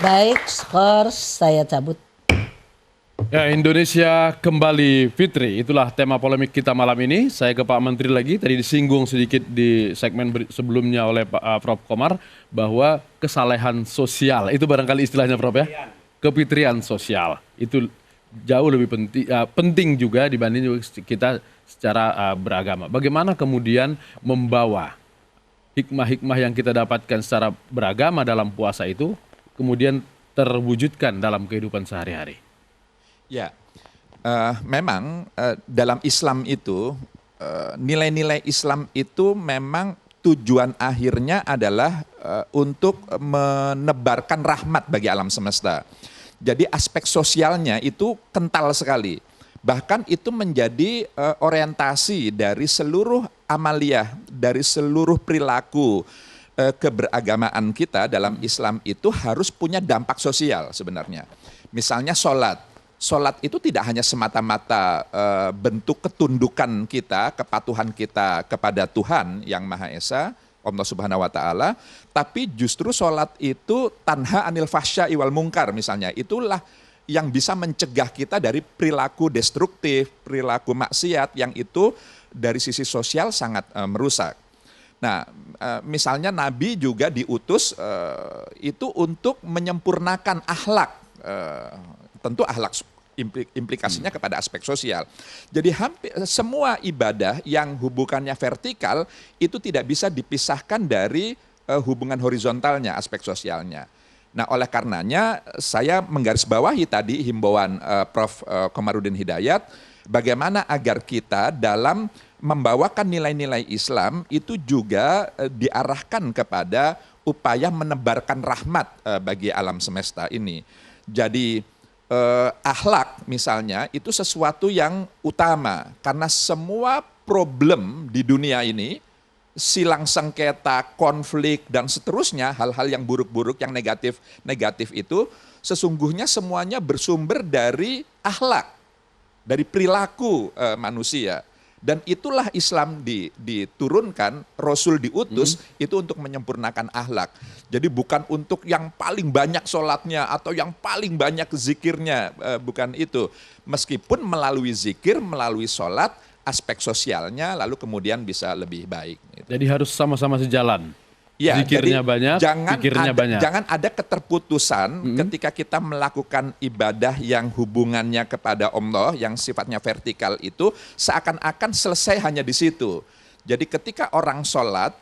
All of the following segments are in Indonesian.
Baik, skor saya cabut. Ya, Indonesia kembali Fitri. Itulah tema polemik kita malam ini. Saya ke Pak Menteri lagi. Tadi disinggung sedikit di segmen sebelumnya oleh Prof. Komar bahwa kesalehan sosial itu barangkali istilahnya Prof ya. Kefitrian sosial itu jauh lebih penting juga dibanding juga kita secara beragama. Bagaimana kemudian membawa hikmah-hikmah yang kita dapatkan secara beragama dalam puasa itu kemudian terwujudkan dalam kehidupan sehari-hari. Ya, memang dalam Islam itu nilai-nilai Islam itu memang tujuan akhirnya adalah untuk menebarkan rahmat bagi alam semesta. Jadi aspek sosialnya itu kental sekali. Bahkan itu menjadi orientasi dari seluruh amaliyah, dari seluruh perilaku keberagamaan kita dalam Islam itu harus punya dampak sosial sebenarnya. Misalnya sholat. Sholat itu tidak hanya semata-mata bentuk ketundukan kita, kepatuhan kita kepada Tuhan yang Maha Esa, Allah Subhanahu wa Ta'ala, tapi justru sholat itu tanha anil fahsya'i wal mungkar misalnya. Itulah yang bisa mencegah kita dari perilaku destruktif, perilaku maksiat yang itu dari sisi sosial sangat merusak. Nah, misalnya Nabi juga diutus itu untuk menyempurnakan akhlak, tentu akhlak implikasinya kepada aspek sosial. Jadi hampir semua ibadah yang hubungannya vertikal itu tidak bisa dipisahkan dari hubungan horizontalnya, aspek sosialnya. Nah, oleh karenanya saya menggarisbawahi tadi himbauan Prof. Komarudin Hidayat, bagaimana agar kita dalam membawakan nilai-nilai Islam itu juga diarahkan kepada upaya menebarkan rahmat bagi alam semesta ini. Jadi akhlak misalnya itu sesuatu yang utama karena semua problem di dunia ini, silang sengketa, konflik dan seterusnya, hal-hal yang buruk-buruk, yang negatif itu sesungguhnya semuanya bersumber dari akhlak, dari perilaku manusia. Dan itulah Islam diturunkan, Rasul diutus itu untuk menyempurnakan akhlak. Jadi bukan untuk yang paling banyak sholatnya atau yang paling banyak zikirnya, bukan itu. Meskipun melalui zikir, melalui sholat, aspek sosialnya lalu kemudian bisa lebih baik. Jadi harus sama-sama sejalan. Ya, zikirnya jadi banyak, pikirnya banyak. Jangan ada keterputusan ketika kita melakukan ibadah yang hubungannya kepada Allah, yang sifatnya vertikal itu seakan-akan selesai hanya di situ. Jadi ketika orang sholat,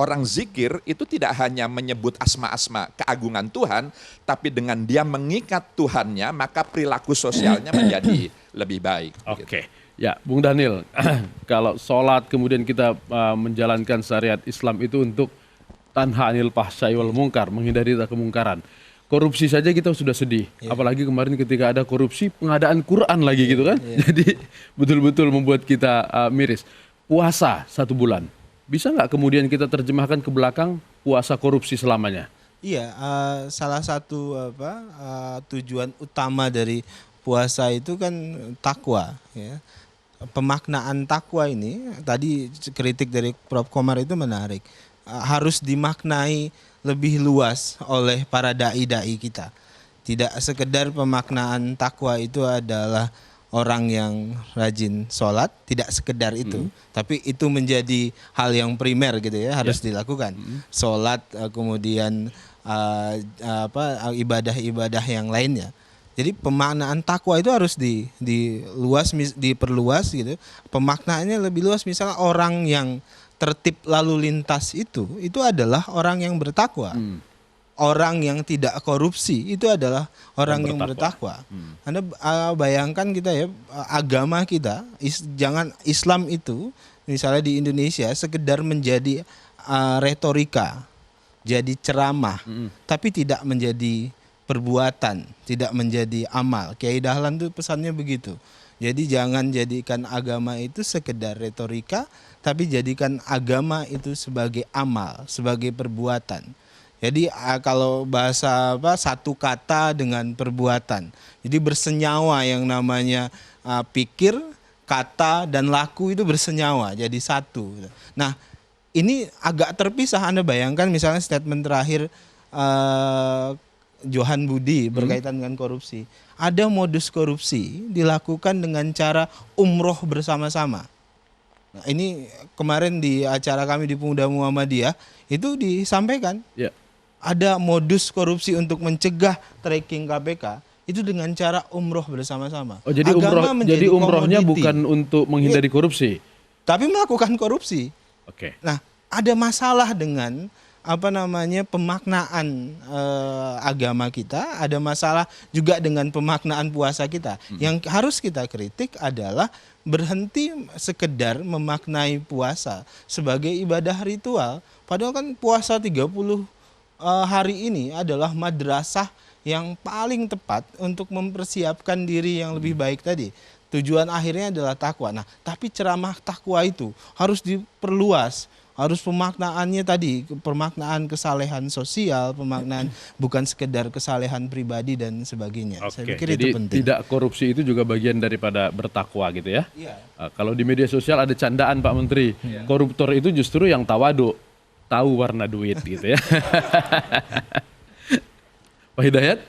orang zikir itu tidak hanya menyebut asma-asma keagungan Tuhan, tapi dengan dia mengikat Tuhannya, maka perilaku sosialnya menjadi lebih baik. Oke. Ya, Bung Daniel, kalau sholat kemudian kita menjalankan syariat Islam itu untuk tanha anil fahsya'i wal mungkar, menghindari kemungkaran. Korupsi saja kita sudah sedih. Apalagi kemarin ketika ada korupsi pengadaan Quran lagi gitu kan. Jadi betul-betul membuat kita miris. Puasa 1 bulan. Bisa nggak kemudian kita terjemahkan ke belakang puasa korupsi selamanya? Iya, salah satu tujuan utama dari puasa itu kan takwa, ya. Pemaknaan takwa ini tadi kritik dari Prof. Komar itu menarik. Harus dimaknai lebih luas oleh para dai-dai kita. Tidak sekedar pemaknaan takwa itu adalah orang yang rajin sholat, tidak sekedar itu, tapi itu menjadi hal yang primer gitu ya, harus dilakukan. Sholat, kemudian ibadah-ibadah yang lainnya. Jadi pemaknaan takwa itu harus diperluas gitu. Pemaknaannya lebih luas, misalnya orang yang tertib lalu lintas itu adalah orang yang bertakwa. Orang yang tidak korupsi itu adalah orang yang bertakwa. Anda bayangkan kita ya, agama kita, jangan Islam itu misalnya di Indonesia sekedar menjadi retorika, jadi ceramah, tapi tidak menjadi perbuatan, tidak menjadi amal. Kiai Dahlan itu pesannya begitu. Jadi jangan jadikan agama itu sekedar retorika, tapi jadikan agama itu sebagai amal, sebagai perbuatan. Jadi kalau bahasa satu kata dengan perbuatan. Jadi bersenyawa, yang namanya pikir, kata dan laku itu bersenyawa jadi satu. Nah, ini agak terpisah. Anda bayangkan misalnya statement terakhir Johan Budi berkaitan dengan korupsi. Ada modus korupsi dilakukan dengan cara umroh bersama-sama. Nah, ini kemarin di acara kami di Pemuda Muhammadiyah itu disampaikan. Ya. Ada modus korupsi untuk mencegah tracking KPK itu dengan cara umroh bersama-sama. Oh, jadi Agama menjadi umrohnya komoditi, bukan untuk menghindari korupsi. tapi melakukan korupsi. Oke. Nah, ada masalah dengan pemaknaan agama kita, ada masalah juga dengan pemaknaan puasa kita. Yang harus kita kritik adalah berhenti sekedar memaknai puasa sebagai ibadah ritual. Padahal kan puasa 30 hari ini adalah madrasah yang paling tepat untuk mempersiapkan diri yang lebih baik tadi. Tujuan akhirnya adalah takwa. Nah, tapi ceramah takwa itu harus diperluas. Harus pemaknaannya tadi, pemaknaan kesalehan sosial, pemaknaan bukan sekedar kesalehan pribadi dan sebagainya. Oke, Saya pikir jadi itu penting. tidak korupsi itu juga bagian daripada bertakwa gitu ya. Iya. Kalau di media sosial ada candaan Pak Menteri, koruptor itu justru yang tawadu, tahu warna duit gitu ya. Pak Hidayat,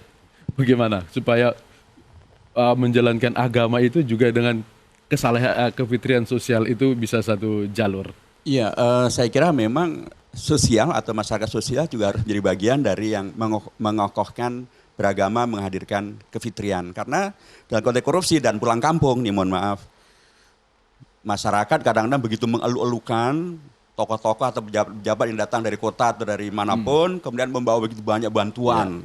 bagaimana supaya menjalankan agama itu juga dengan kesalehan kefitrian sosial itu bisa satu jalur? Iya, saya kira memang sosial atau masyarakat sosial juga harus menjadi bagian dari yang mengokohkan beragama, menghadirkan kefitrian. Karena dalam konteks korupsi dan pulang kampung nih, mohon maaf, masyarakat kadang-kadang begitu mengeluh-elukan tokoh-tokoh atau pejabat yang datang dari kota atau dari manapun, kemudian membawa begitu banyak bantuan.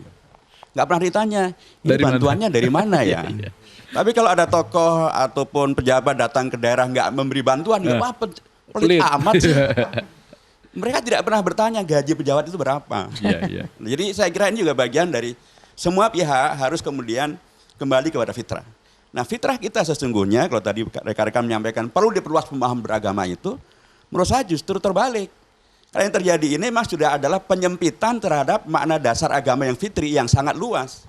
Nggak pernah ditanya, ini Dari bantuannya mana? dari mana ya? Iya. Tapi kalau ada tokoh ataupun pejabat datang ke daerah nggak memberi bantuan, nggak apa-apa. Pelit Pelit. amat sih. Mereka tidak pernah bertanya gaji pejabat itu berapa. Iya, iya. Jadi saya kira ini juga bagian dari semua pihak harus kemudian kembali kepada fitrah. Nah, fitrah kita sesungguhnya kalau tadi rekan-rekan menyampaikan perlu diperluas pemahaman beragama itu, menurut saya justru terbalik. Karena yang terjadi ini memang sudah adalah penyempitan terhadap makna dasar agama yang fitri yang sangat luas.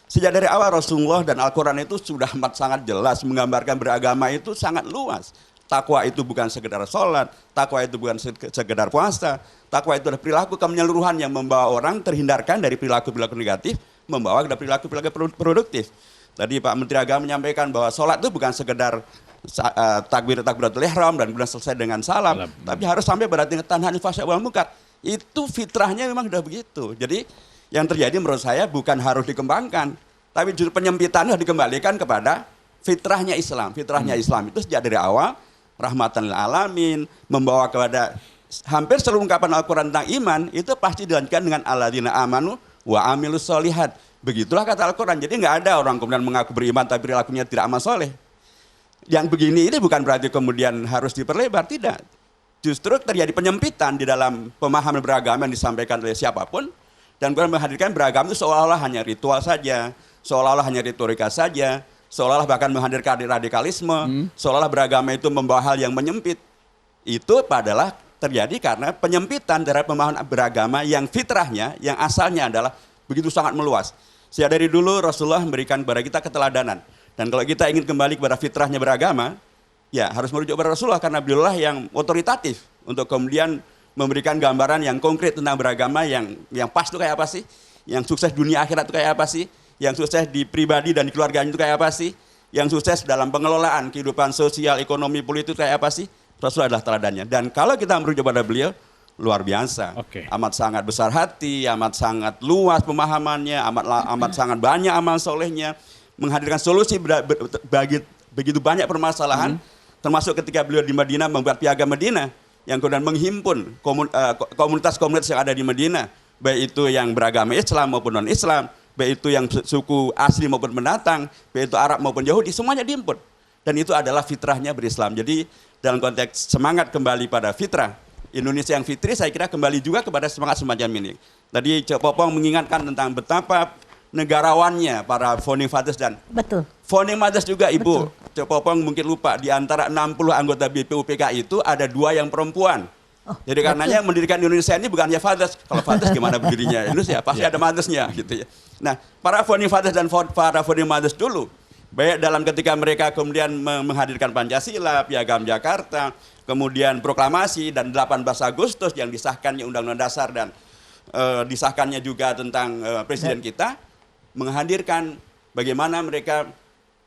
Sejak dari awal Rasulullah dan Al-Quran itu sudah amat sangat jelas menggambarkan beragama itu sangat luas. Takwa itu bukan sekedar sholat, takwa itu bukan sekedar puasa, takwa itu adalah perilaku kemenyeluruhan yang membawa orang terhindarkan dari perilaku-perilaku negatif, membawa ke perilaku-perilaku produktif. Tadi Pak Menteri Agama menyampaikan bahwa sholat itu bukan sekedar takbiratul ihram dan kemudian selesai dengan salam, tapi harus sampai pada tingkatan tanhan fahsya wal munkar. Itu fitrahnya memang sudah begitu. Jadi yang terjadi menurut saya bukan harus dikembangkan, tapi justru penyempitan harus dikembalikan kepada fitrahnya Islam. Fitrahnya Islam itu sejak dari awal rahmatan lil alamin, membawa kepada hampir seluruh ungkapan Al-Quran tentang iman, itu pasti dilanjutkan dengan alladzina amanu wa amilus solihat. Begitulah kata Al-Quran. Jadi nggak ada orang kemudian mengaku beriman tapi perilakunya tidak amal soleh. Yang begini ini bukan berarti kemudian harus diperlebar, tidak. Justru terjadi penyempitan di dalam pemahaman beragama yang disampaikan oleh siapapun, dan kemudian menghadirkan beragama itu seolah-olah hanya ritual saja, seolah-olah hanya retorika saja, seolah-olah bahkan menghadirkan radikalisme, seolah-olah beragama itu membawa hal yang menyempit. Itu adalah terjadi karena penyempitan terhadap pemahaman beragama yang fitrahnya, yang asalnya adalah begitu sangat meluas. Sejak dari dulu Rasulullah memberikan kepada kita keteladanan. Dan kalau kita ingin kembali kepada fitrahnya beragama, ya harus merujuk kepada Rasulullah karena beliaulah yang otoritatif untuk kemudian memberikan gambaran yang konkret tentang beragama yang pas itu kayak apa sih? Yang sukses dunia akhirat itu kayak apa sih? Yang sukses di pribadi dan di keluarganya itu kayak apa sih? Yang sukses dalam pengelolaan kehidupan sosial, ekonomi, politik itu kayak apa sih? Rasulullah adalah teladannya. Dan kalau kita merujuk pada beliau, luar biasa. Oke. Amat sangat besar hati, amat sangat luas pemahamannya, amat sangat banyak amal solehnya, menghadirkan solusi bagi begitu banyak permasalahan, termasuk ketika beliau di Madinah membuat piagam Madinah, yang kemudian menghimpun komunitas-komunitas yang ada di Madinah, baik itu yang beragama Islam maupun non-Islam, baik itu yang suku asli maupun pendatang, baik itu Arab maupun Yahudi, semuanya dihimpun. Dan itu adalah fitrahnya berislam. Jadi dalam konteks semangat kembali pada fitrah, Indonesia yang fitri saya kira kembali juga kepada semangat semacam ini. Tadi Cok Popong mengingatkan tentang betapa negarawannya para founding fathers dan Betul. founding mothers juga Ibu. Cok Popong mungkin lupa, di antara 60 anggota BPUPK itu ada 2 yang perempuan. Jadi karenanya mendirikan Indonesia ini bukan hanya fathers. Kalau fathers gimana berdirinya Indonesia? Pasti ada mothersnya gitu ya. Nah, para founding fathers dan para founding mothers dulu, baik dalam ketika mereka kemudian menghadirkan Pancasila, Piagam Jakarta, kemudian proklamasi dan 18 Agustus yang disahkannya Undang-Undang Dasar dan disahkannya juga tentang presiden kita, menghadirkan bagaimana mereka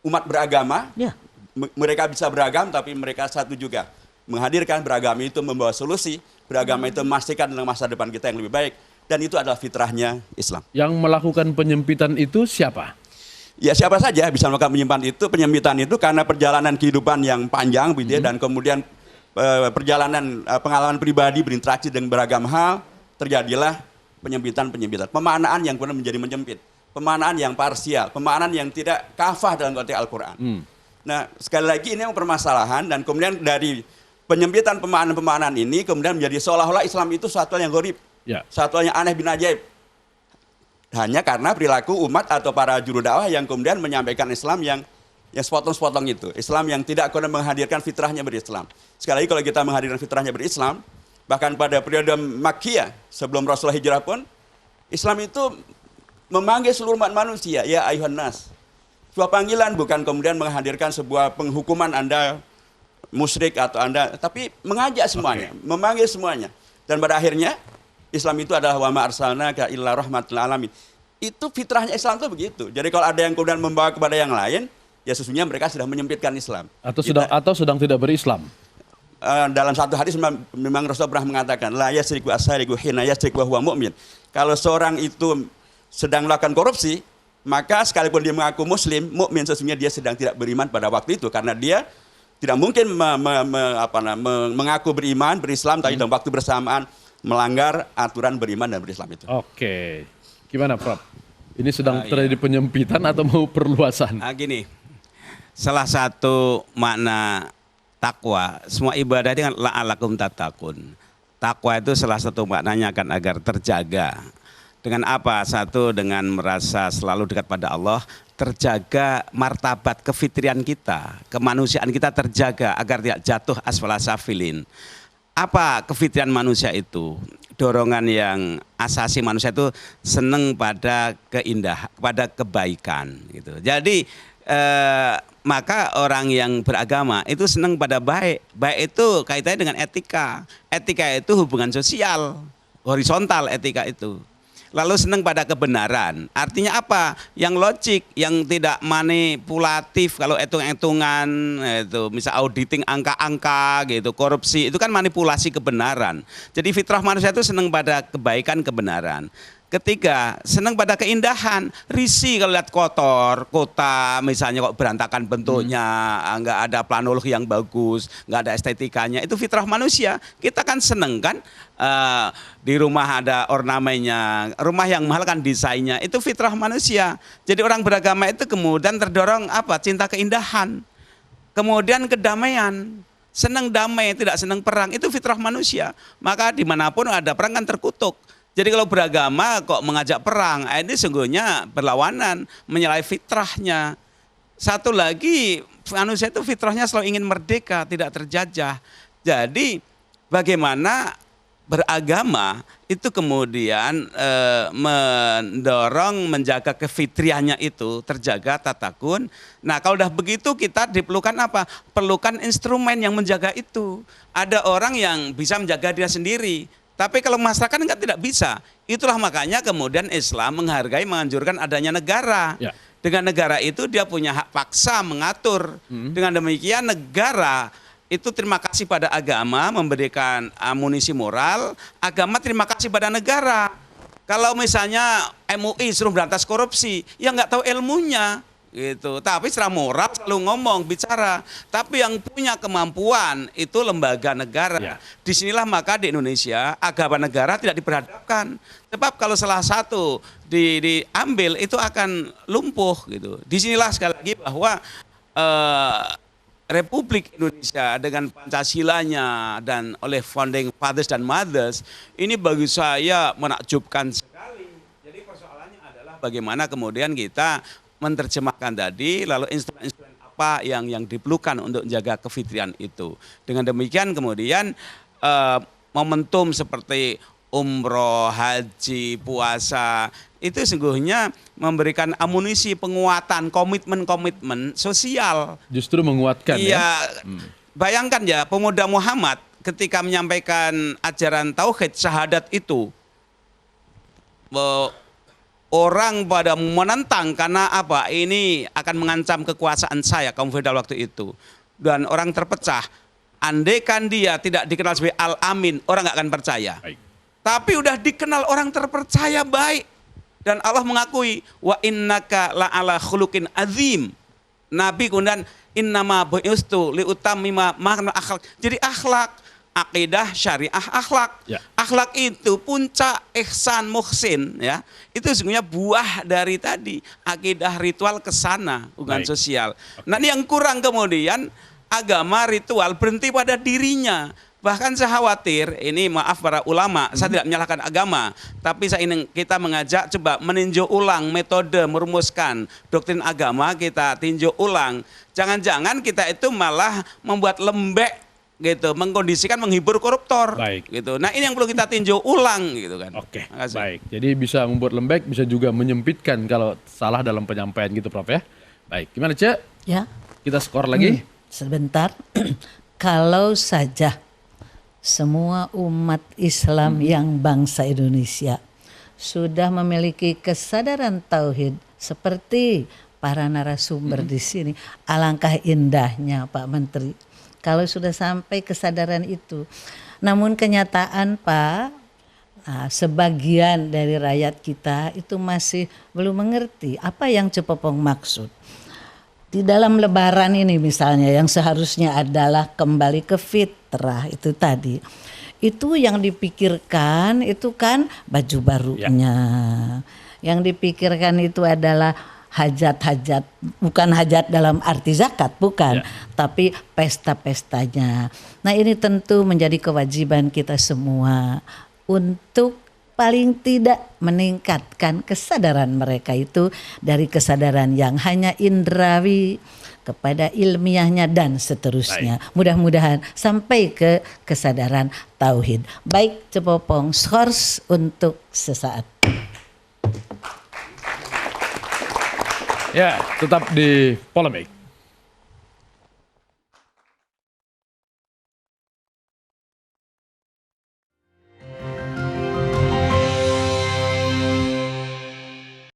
umat beragama, Ya. mereka bisa beragam tapi mereka satu juga. Menghadirkan beragama itu membawa solusi, beragama itu memastikan tentang masa depan kita yang lebih baik. Dan itu adalah fitrahnya Islam. Yang melakukan penyempitan itu siapa? Ya siapa saja bisa melakukan penyempitan itu karena perjalanan kehidupan yang panjang gitu ya, dan kemudian perjalanan pengalaman pribadi berinteraksi dengan beragam hal, terjadilah penyempitan. Pemaknaan yang kemudian menjadi menyempit. Pemaknaan yang parsial, pemaknaan yang tidak kafah dalam konteks Al-Quran. Nah sekali lagi ini yang permasalahan, dan kemudian dari penyempitan pemaknaan ini kemudian menjadi seolah-olah Islam itu suatu yang gharib. Ya. Satu yang aneh bin ajaib. Hanya karena perilaku umat atau para juru dakwah yang kemudian menyampaikan Islam yang sepotong-sepotong itu. Islam yang tidak kemudian menghadirkan fitrahnya berislam. Sekali lagi kalau kita menghadirkan fitrahnya berislam, bahkan pada periode Makkiyah sebelum Rasulullah hijrah pun, Islam itu memanggil seluruh umat manusia, ya ayuhan nas. Sebuah panggilan, bukan kemudian menghadirkan sebuah penghukuman Anda musyrik atau Anda, tapi mengajak semuanya, memanggil semuanya. Dan pada akhirnya Islam itu adalah wa ma arsalnaka illa rahmatil alamin. Itu fitrahnya Islam itu begitu. Jadi kalau ada yang kemudian membawa kepada yang lain, ya sesungguhnya mereka sudah menyempitkan Islam. Atau sedang tidak berislam. Dalam satu hadis memang Rasulullah pernah mengatakan, la yasriku asariku hina yasriku wa huwa mu'min. Kalau seorang itu sedang melakukan korupsi, maka sekalipun dia mengaku muslim, mukmin, sesungguhnya dia sedang tidak beriman pada waktu itu, karena dia tidak mungkin mengaku beriman, berislam, tapi dalam waktu bersamaan melanggar aturan beriman dan berislam itu. Oke. Gimana, Prof? Ini sedang terjadi penyempitan atau mau perluasan? Gini, salah satu makna takwa, semua ibadah itu kan la'alakum tattaqun. Takwa itu salah satu maknanya kan agar terjaga. Dengan apa? Satu, dengan merasa selalu dekat pada Allah, terjaga martabat kefitrian kita, kemanusiaan kita terjaga agar tidak jatuh asfala safilin. Apa kefitrian manusia itu? Dorongan yang asasi manusia itu senang pada keindahan, pada kebaikan gitu. Jadi maka orang yang beragama itu senang pada baik. Baik itu kaitannya dengan etika. Etika itu hubungan sosial, horizontal etika itu. Lalu senang pada kebenaran. Artinya apa? Yang logik, yang tidak manipulatif. Kalau hitung-hitungan, itu misal auditing angka-angka, gitu, korupsi, itu kan manipulasi kebenaran. Jadi fitrah manusia itu senang pada kebaikan, kebenaran. Ketiga, senang pada keindahan, risih kalau lihat kotor, kota misalnya kok berantakan bentuknya, nggak ada planologi yang bagus, nggak ada estetikanya, itu fitrah manusia. Kita kan seneng kan, di rumah ada ornamennya, rumah yang mahal kan desainnya, itu fitrah manusia. Jadi orang beragama itu kemudian terdorong apa? Cinta keindahan, kemudian kedamaian. Senang damai, tidak senang perang, itu fitrah manusia. Maka dimanapun ada perang kan terkutuk. Jadi kalau beragama kok mengajak perang, ini sungguhnya berlawanan, menyalahi fitrahnya. Satu lagi, manusia itu fitrahnya selalu ingin merdeka, tidak terjajah. Jadi bagaimana beragama itu kemudian mendorong, menjaga kefitriannya itu, terjaga tatakun. Nah kalau udah begitu kita diperlukan apa? Perlukan instrumen yang menjaga itu. Ada orang yang bisa menjaga dia sendiri. Tapi kalau masyarakat enggak, tidak bisa. Itulah makanya kemudian Islam menghargai, menganjurkan adanya negara. Ya. Dengan negara itu dia punya hak paksa mengatur. Dengan demikian negara itu terima kasih pada agama, memberikan amunisi moral. Agama terima kasih pada negara. Kalau misalnya MUI suruh berantas korupsi, ya nggak tahu ilmunya. Gitu. Tapi secara moral selalu ngomong, bicara. Tapi yang punya kemampuan itu lembaga negara. Ya. Disinilah maka di Indonesia agama negara tidak diperhadapkan. Sebab kalau salah satu diambil itu akan lumpuh gitu. Disinilah sekali lagi bahwa Republik Indonesia dengan Pancasilanya dan oleh founding fathers dan mothers ini bagi saya menakjubkan sekali. Jadi persoalannya adalah bagaimana kemudian kita menerjemahkan tadi, lalu instrumen-instrumen apa yang diperlukan untuk menjaga kefitrian itu. Dengan demikian kemudian momentum seperti umroh, haji, puasa, itu sungguhnya memberikan amunisi penguatan, komitmen-komitmen sosial. Justru menguatkan ya. Bayangkan ya, pemuda Muhammad ketika menyampaikan ajaran tauhid, syahadat itu, orang pada menentang karena apa? Ini akan mengancam kekuasaan saya kaum feodal waktu itu. Dan orang terpecah. Andaikan dia tidak dikenal sebagai Al-Amin, orang nggak akan percaya. Baik. Tapi udah dikenal orang terpercaya baik. Dan Allah mengakui wa innaka la'ala khuluqin azim. Nabi kemudian innama bu'istu liutammima makna akhlak. Jadi akhlak, akidah, syariah, akhlak. Ya. Akhlak itu puncak ihsan muhsin ya. Itu sebenarnya buah dari tadi akidah ritual ke sana, hubungan Baik. sosial. Nah, ini yang kurang kemudian agama ritual berhenti pada dirinya. Bahkan saya khawatir, ini maaf para ulama, saya tidak menyalahkan agama, tapi saya ingin kita mengajak coba meninjau ulang metode merumuskan doktrin agama, kita tinjau ulang. Jangan-jangan kita itu malah membuat lembek gitu, mengkondisikan menghibur koruptor. Baik. Gitu. Nah, ini yang perlu kita tinjau ulang gitu kan. Oke, Makasih. baik. Jadi bisa membuat lembek, bisa juga menyempitkan kalau salah dalam penyampaian gitu Prof ya. Baik, gimana Cek? Ya, Kita skor lagi. sebentar. Kalau saja semua umat Islam yang bangsa Indonesia sudah memiliki kesadaran tauhid seperti para narasumber di sini, alangkah indahnya Pak Menteri kalau sudah sampai kesadaran itu. Namun kenyataan Pak, sebagian dari rakyat kita itu masih belum mengerti apa yang Cepopong maksud. Di dalam lebaran ini misalnya yang seharusnya adalah kembali ke fitrah itu tadi. Itu yang dipikirkan itu kan baju barunya. Yang dipikirkan itu adalah hajat-hajat, bukan hajat dalam arti zakat, bukan, tapi pesta-pestanya. Nah, ini tentu menjadi kewajiban kita semua untuk paling tidak meningkatkan kesadaran mereka itu dari kesadaran yang hanya indrawi kepada ilmiahnya dan seterusnya. Mudah-mudahan sampai ke kesadaran tauhid. Baik Cepopong, skors untuk sesaat. Ya, tetap di polemik.